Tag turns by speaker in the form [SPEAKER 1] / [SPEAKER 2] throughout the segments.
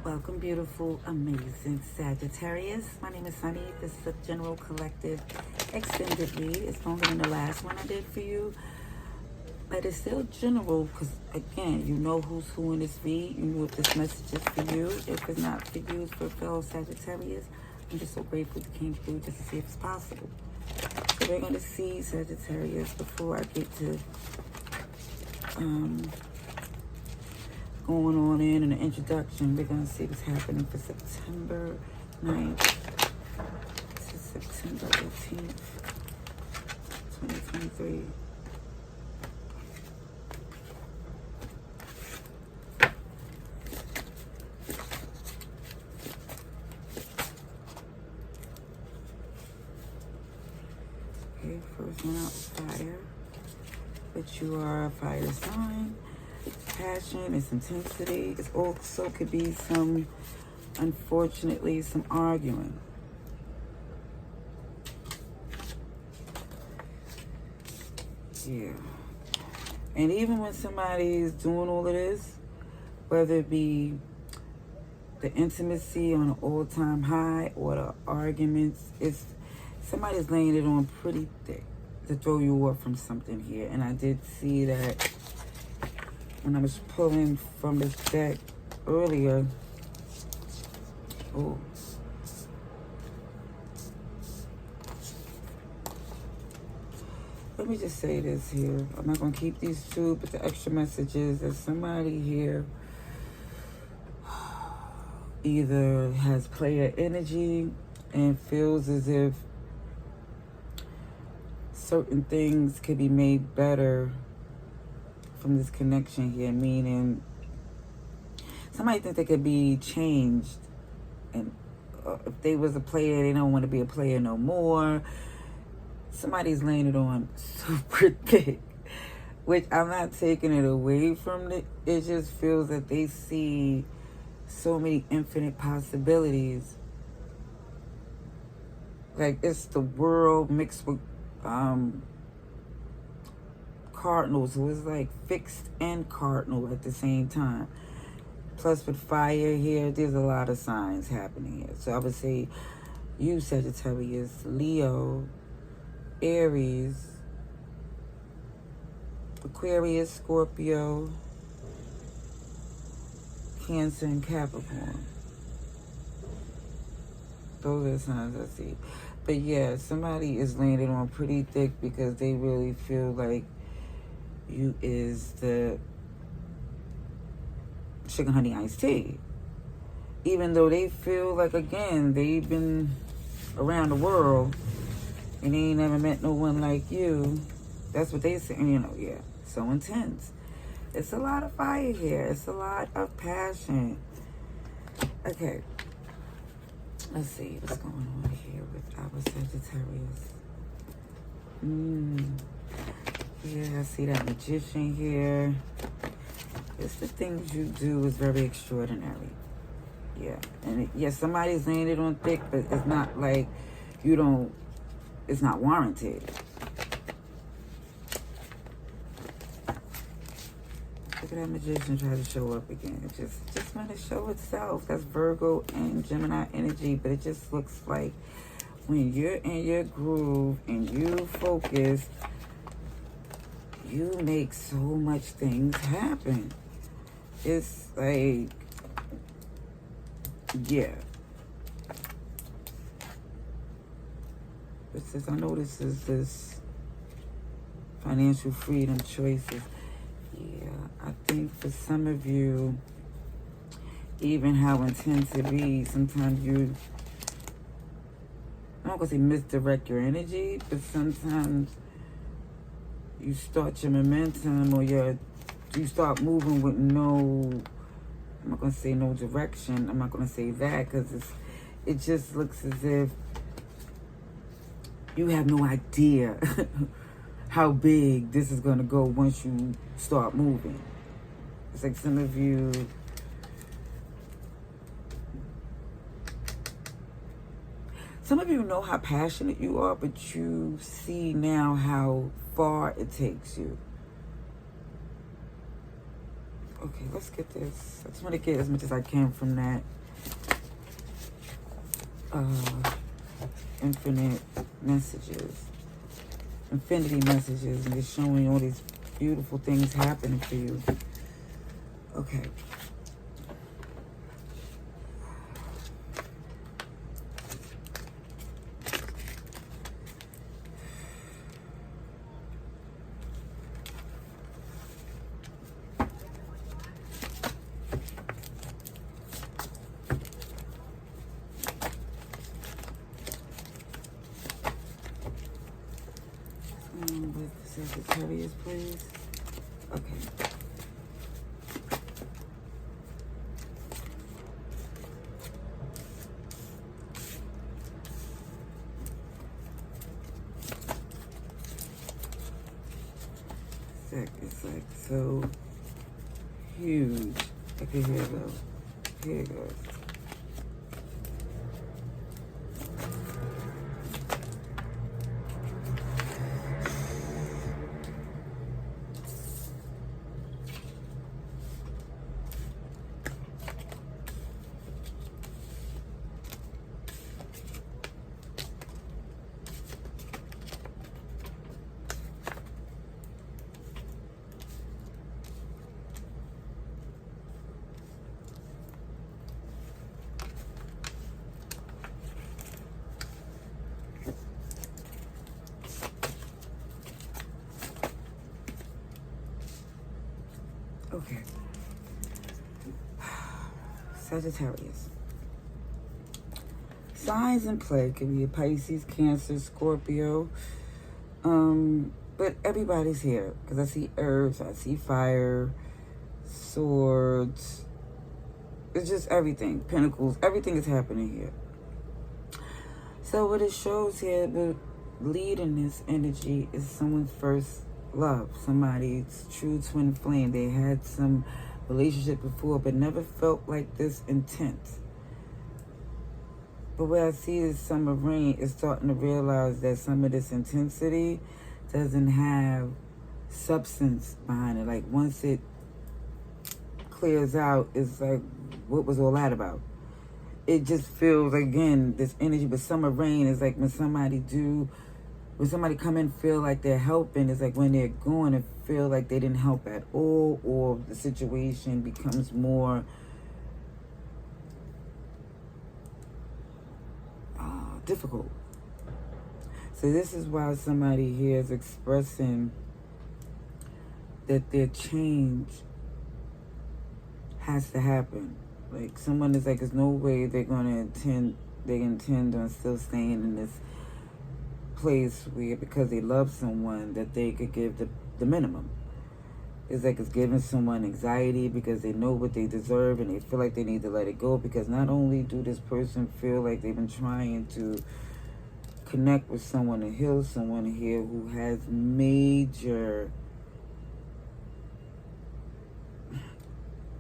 [SPEAKER 1] Welcome, beautiful, amazing Sagittarius. My name is Sunni. This is a general collective extended read. It's longer than the last one I did for you, but it's still general because, again, you know who's who in this read. You know if this message is for you. If it's not for you, it's for fellow Sagittarius. I'm just so grateful you came through just to see if it's possible. So we're going to see Sagittarius before I get to going on in the introduction. We're going to see what's happening for September 9th to September 18th, 2023. Okay, first one out, fire. But you are a fire sign. Passion, it's intensity. It also could be some, unfortunately, some arguing. Yeah. And even when somebody is doing all of this, whether it be the intimacy on an all-time high or the arguments, it's somebody's laying it on pretty thick to throw you off from something here. And I did see that when I was pulling from this deck earlier. Oh. Let me just say this here. I'm not going to keep these two, but the extra message is that somebody here either has player energy and feels as if certain things could be made better from this connection here, meaning somebody think they could be changed, and if they was a player, they don't want to be a player no more. Somebody's laying it on super thick, which I'm not taking it away from it. It just feels that they see so many infinite possibilities. Like it's the world mixed with cardinal, so it's like fixed and cardinal at the same time. Plus with fire here, there's a lot of signs happening here. So I would say you Sagittarius, Leo, Aries, Aquarius, Scorpio, Cancer, and Capricorn. Those are the signs I see. But yeah, somebody is laying it on pretty thick because they really feel like you is the sugar honey iced tea. Even though they feel like, again, they've been around the world and they ain't never met no one like you. That's what they say, you know, yeah. So intense. It's a lot of fire here. It's a lot of passion. Okay. Let's see what's going on here with our Sagittarius. Yeah, I see that magician here. It's the things you do is very extraordinary. Yeah. And yes, somebody's laying it on thick, but it's not like you don't, it's not warranted. Look at that magician try to show up again. It just want to show itself. That's Virgo and Gemini energy, but it just looks like when you're in your groove and you focus, you make so much things happen. It's like, yeah. It says, I know this is this financial freedom choices. Yeah, I think for some of you, even how intense it be, sometimes you, I'm not going to say misdirect your energy, but sometimes you start your momentum or you start moving with no, I'm not going to say no direction. I'm not going to say that because it just looks as if you have no idea how big this is going to go once you start moving. It's like some of you, know how passionate you are, but you see now how far it takes you. Okay, let's get this. I just want to get as much as I can from that infinite messages, infinity messages, and just showing all these beautiful things happening for you. Okay. With Sagittarius, please. Okay. It's like so huge. Okay, here it goes. Here it goes. Okay. Sagittarius. Signs in play could be a Pisces, Cancer, Scorpio. But everybody's here because I see earth, I see fire, swords. It's just everything. Pentacles. Everything is happening here. So what it shows here, the lead in this energy is someone's first love, somebody's true twin flame. They had some relationship before, but never felt like this intense. But what I see is summer rain is starting to realize that some of this intensity doesn't have substance behind it. Like once it clears out, it's like, what was all that about? It just feels, again, this energy. But summer rain is like when somebody come in, feel like they're helping. It's like when they're going and feel like they didn't help at all, or the situation becomes more difficult. So this is why somebody here is expressing that their change has to happen. Like someone is like, there's no way they intend on still staying in this place where, because they love someone, that they could give the minimum. It's like it's giving someone anxiety because they know what they deserve and they feel like they need to let it go, because not only do this person feel like they've been trying to connect with someone and heal someone here who has major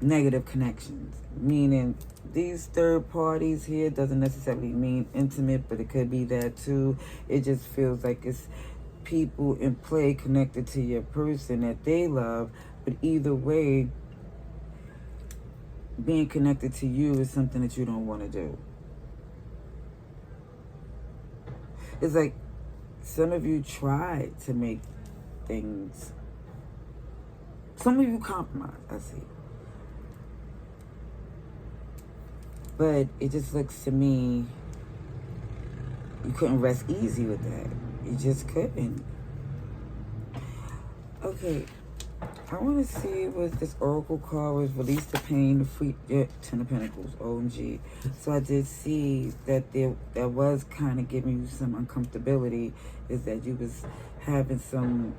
[SPEAKER 1] negative connections, meaning these third parties here doesn't necessarily mean intimate, but it could be that too. It just feels like it's people in play connected to your person that they love, but either way, being connected to you is something that you don't want to do. It's like some of you tried to make things, some of you compromise, I see. But it just looks to me, you couldn't rest easy with that. You just couldn't. Okay, I want to see what this Oracle card was. Release the pain, the free, Ten of Pentacles, OMG. So I did see that that was kind of giving you some uncomfortability, is that you was having some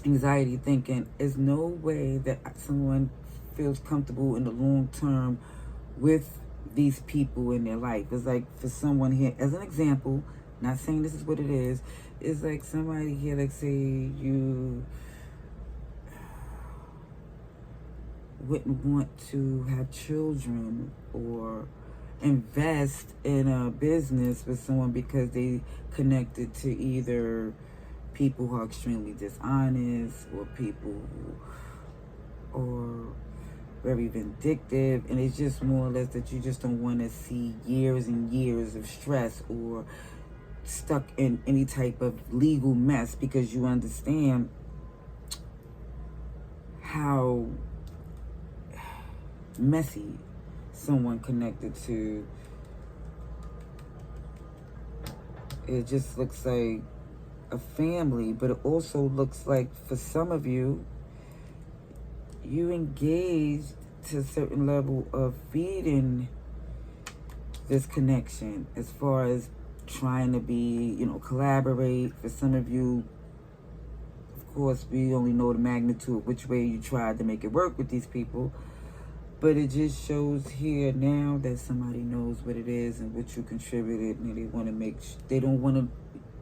[SPEAKER 1] anxiety, thinking, there's no way that someone feels comfortable in the long term with these people in their life. It's like for someone here, as an example, not saying this is what it is, it's like somebody here, like say you wouldn't want to have children or invest in a business with someone because they connected to either people who are extremely dishonest or people who, or very vindictive, and it's just more or less that you just don't want to see years and years of stress or stuck in any type of legal mess, because you understand how messy someone connected to. It just looks like a family, but it also looks like for some of you, you engaged to a certain level of feeding this connection as far as trying to be, collaborate. For some of you, of course, we only know the magnitude of which way you tried to make it work with these people, but it just shows here now that somebody knows what it is and what you contributed, and they want to they don't want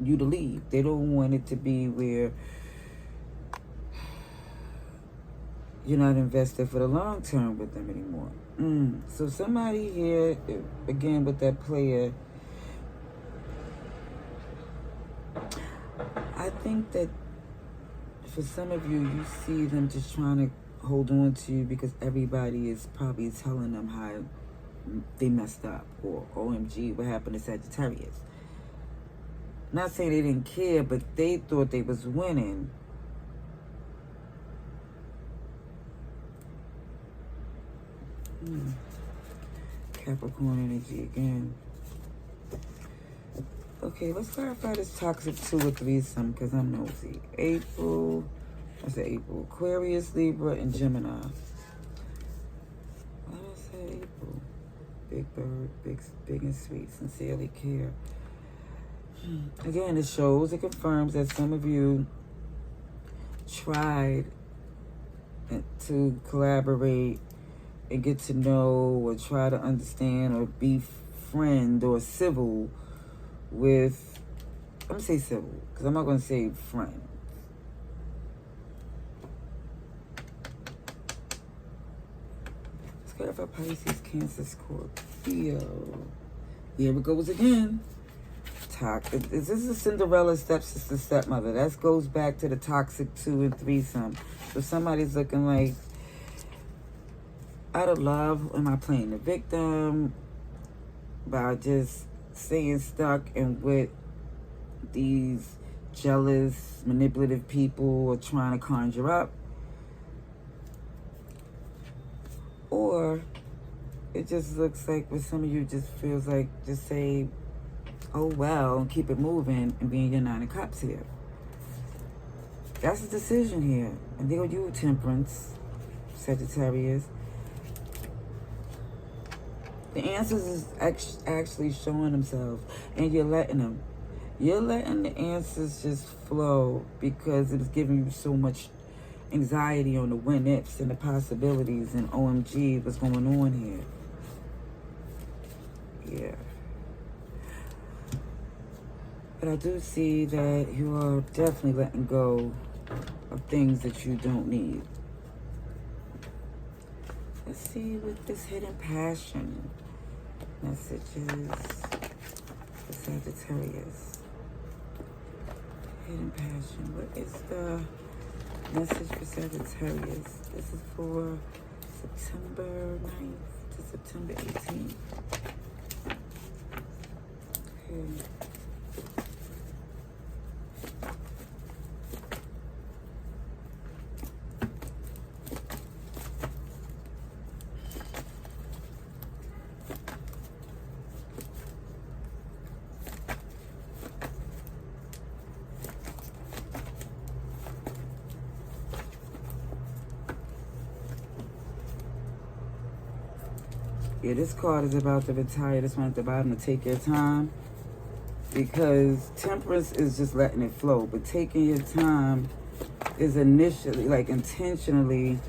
[SPEAKER 1] you to leave. They don't want it to be where you're not invested for the long term with them anymore. So somebody here, again with that player, I think that for some of you, you see them just trying to hold on to you because everybody is probably telling them how they messed up, or OMG, what happened to Sagittarius. Not saying they didn't care, but they thought they was winning. Capricorn energy again. Okay, let's clarify this toxic 2 or 3-some, because I'm nosy. April, Aquarius, Libra, and Gemini. Why did I say April? Big bird, big and sweet, sincerely care. Again, it confirms that some of you tried to collaborate and get to know or try to understand or be friend or civil with, I'm going to say civil, because I'm not going to say friend. Let's clarify Pisces, Cancer, Scorpio. Here it goes again. This is a Cinderella stepsister, stepmother. That goes back to the toxic 2 and 3-some. So somebody's looking like, out of love, am I playing the victim by just staying stuck and with these jealous, manipulative people are trying to conjure up? Or it just looks like with some of you just feels like just say, oh well, and keep it moving and being your 9 of Cups here. That's a decision here. And there you, Temperance, Sagittarius. The answers is actually showing themselves, and you're letting them. You're letting the answers just flow because it is giving you so much anxiety on the when-ifs and the possibilities and OMG, what's going on here. Yeah. But I do see that you are definitely letting go of things that you don't need. Let's see with this hidden passion messages for Sagittarius. Hidden passion. What is the message for Sagittarius? This is for September 9th to September 18th. Okay. Yeah, this card is about to retire. This one at the bottom, to take your time. Because Temperance is just letting it flow. But taking your time is initially, like intentionally,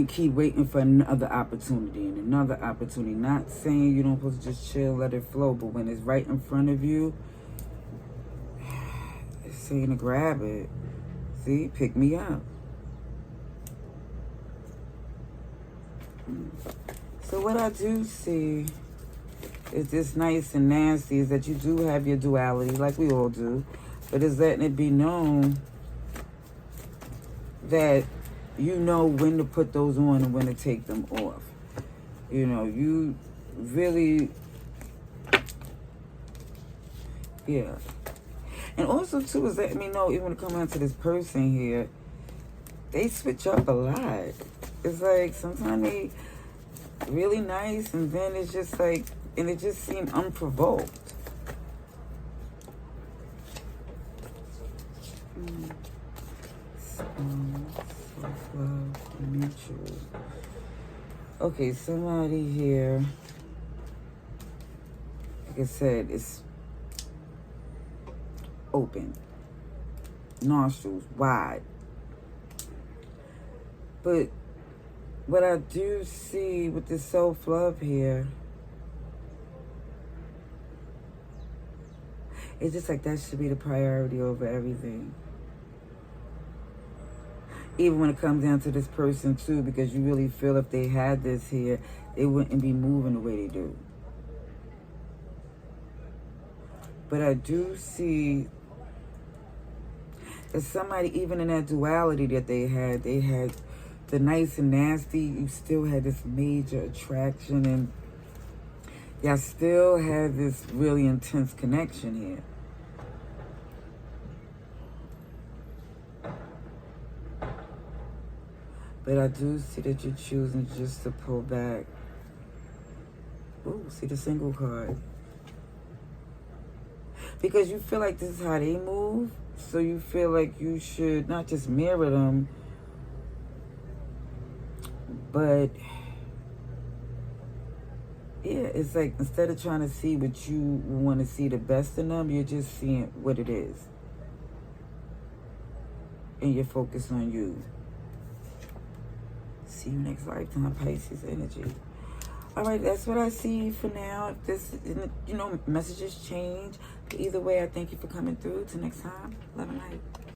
[SPEAKER 1] keep waiting for another opportunity and another opportunity. Not saying you don't supposed to just chill, let it flow. But when it's right in front of you, it's saying to grab it. See, pick me up. So what I do see is this nice and nasty is that you do have your duality, like we all do, but it's letting it be known that you know when to put those on and when to take them off. You know, you really, yeah. And also, too, is letting me know, even when it comes down to this person here, they switch up a lot. It's like sometimes they really nice, and then it's just like, and it just seemed unprovoked. Self-love, mutual. Okay, somebody here, like I said, is open, nostrils wide. But what I do see with this self-love here, it's just like that should be the priority over everything. Even when it comes down to this person too, because you really feel if they had this here, they wouldn't be moving the way they do. But I do see that somebody, even in that duality that they had the nice and nasty, you still had this major attraction, and y'all still had this really intense connection here. But I do see that you're choosing just to pull back. Ooh, see the single card. Because you feel like this is how they move, so you feel like you should not just mirror them, but yeah, it's like instead of trying to see what you want to see the best in them, you're just seeing what it is. And you're focused on you. See you next lifetime, Pisces energy. All right, that's what I see for now. If this, messages change. Either way, I thank you for coming through. Till next time, love and light.